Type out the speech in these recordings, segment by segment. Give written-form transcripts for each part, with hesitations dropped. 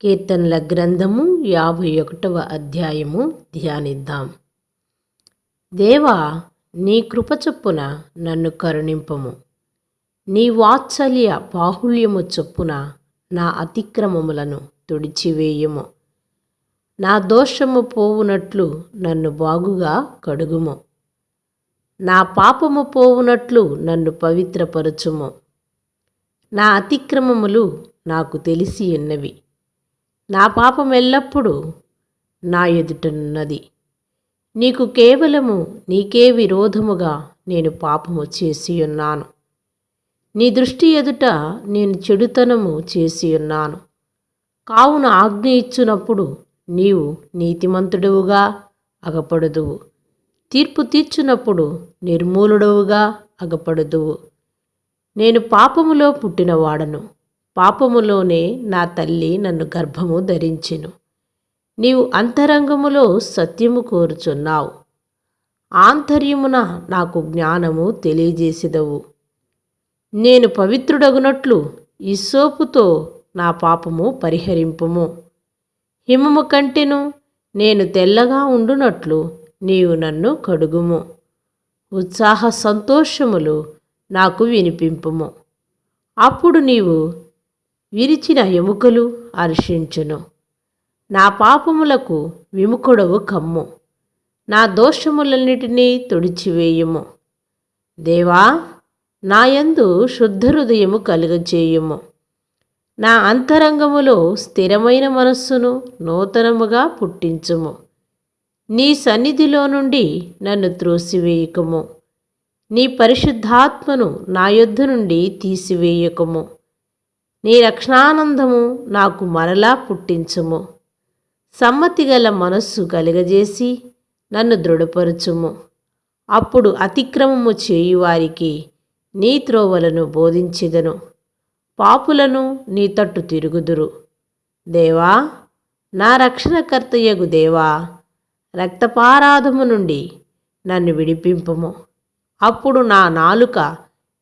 కీర్తనల గ్రంథము 51వ అధ్యాయము ధ్యానిద్దాం. దేవా, నీ కృప చొప్పున నన్ను కరుణింపము. నీ వాత్సల్య బాహుళ్యము చొప్పున నా అతిక్రమములను తుడిచివేయుము. నా దోషము పోవునట్లు నన్ను బాగుగా కడుగుము. నా పాపము పోవునట్లు నన్ను పవిత్రపరచుము. నా అతిక్రమములు నాకు తెలిసి ఉన్నవి. నా పాపం ఎల్లప్పుడూ నా ఎదుటనున్నది. నీకు కేవలము నీకే విరోధముగా నేను పాపము చేసి ఉన్నాను. నీ దృష్టి ఎదుట నేను చెడుతనము చేసి ఉన్నాను. కావున ఆజ్ఞ ఇచ్చునప్పుడు నీవు నీతిమంతుడవుగా అగపడుదువు. తీర్పు తీర్చునప్పుడు నిర్మూలుడవుగా అగపడుదువు. నేను పాపములో పుట్టినవాడను. పాపములోనే నా తల్లి నన్ను గర్భము ధరించెను. నీవు అంతరంగములో సత్యము కోరుచున్నావు. ఆంతర్యమున నాకు జ్ఞానము తెలియజేసిదవు. నేను పవిత్రుడగునట్లు హిస్సోపుతో నా పాపము పరిహరింపుము. హిమము కంటెను నేను తెల్లగా ఉండునట్లు నీవు నన్ను కడుగుము. ఉత్సాహ సంతోషములు నాకు వినిపింపుము. అప్పుడు నీవు విరిచిన ఎముకలు హర్షించును. నా పాపములకు విముఖుడవు కమ్ము. నా దోషములన్నిటినీ తుడిచివేయుము. దేవా, నాయందు శుద్ధ హృదయము కలుగచేయుము. నా అంతరంగములో స్థిరమైన మనస్సును నూతనముగా పుట్టించుము. నీ సన్నిధిలో నుండి నన్ను త్రోసివేయకము. నీ పరిశుద్ధాత్మను నా యొద్ద నుండి తీసివేయకము. నీ రక్షణానందము నాకు మరలా పుట్టించుము. సమ్మతిగల మనస్సు కలుగజేసి నన్ను దృఢపరచుము. అప్పుడు అతిక్రమము చేయువారికి నీ త్రోవలను బోధించెదను. పాపులను నీ తట్టు తిరుగుదురు. దేవా, నా రక్షణకర్తయగు దేవా, రక్తపారాధము నుండి నన్ను విడిపింపుము. అప్పుడు నా నాలుక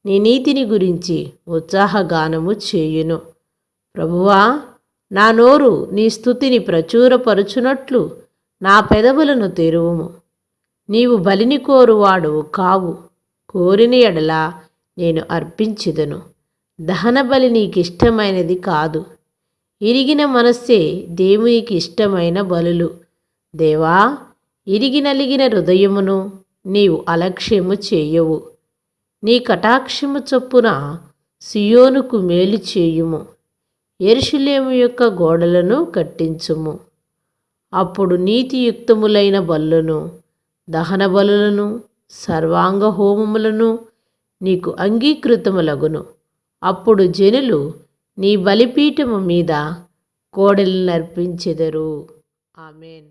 నీ నీతిని గురించి ఉత్సాహగానము చేయును. ప్రభువా, నా నోరు నీ స్తుతిని ప్రచురపరుచునట్లు నా పెదవులను తెరువుము. నీవు బలిని కోరువాడు కావు. కోరిన ఎడల నేను అర్పించెదను. దహన బలి నీకిష్టమైనది కాదు. ఇరిగిన మనస్సే దేవునికి ఇష్టమైన బలులు. దేవా, ఇరిగి నలిగిన హృదయమును నీవు అలక్ష్యము చేయవు. నీ కటాక్షము చొప్పున సియోనుకు మేలు చేయుము. యెరూషలేము యొక్క గోడలను కట్టించుము. అప్పుడు నీతియుక్తములైన బలులను, దహన బలులను, సర్వాంగ హోమములను నీకు అంగీకృతములగును. అప్పుడు జనులు నీ బలిపీఠము మీద కోడెలను అర్పించెదరు. ఆమేన్.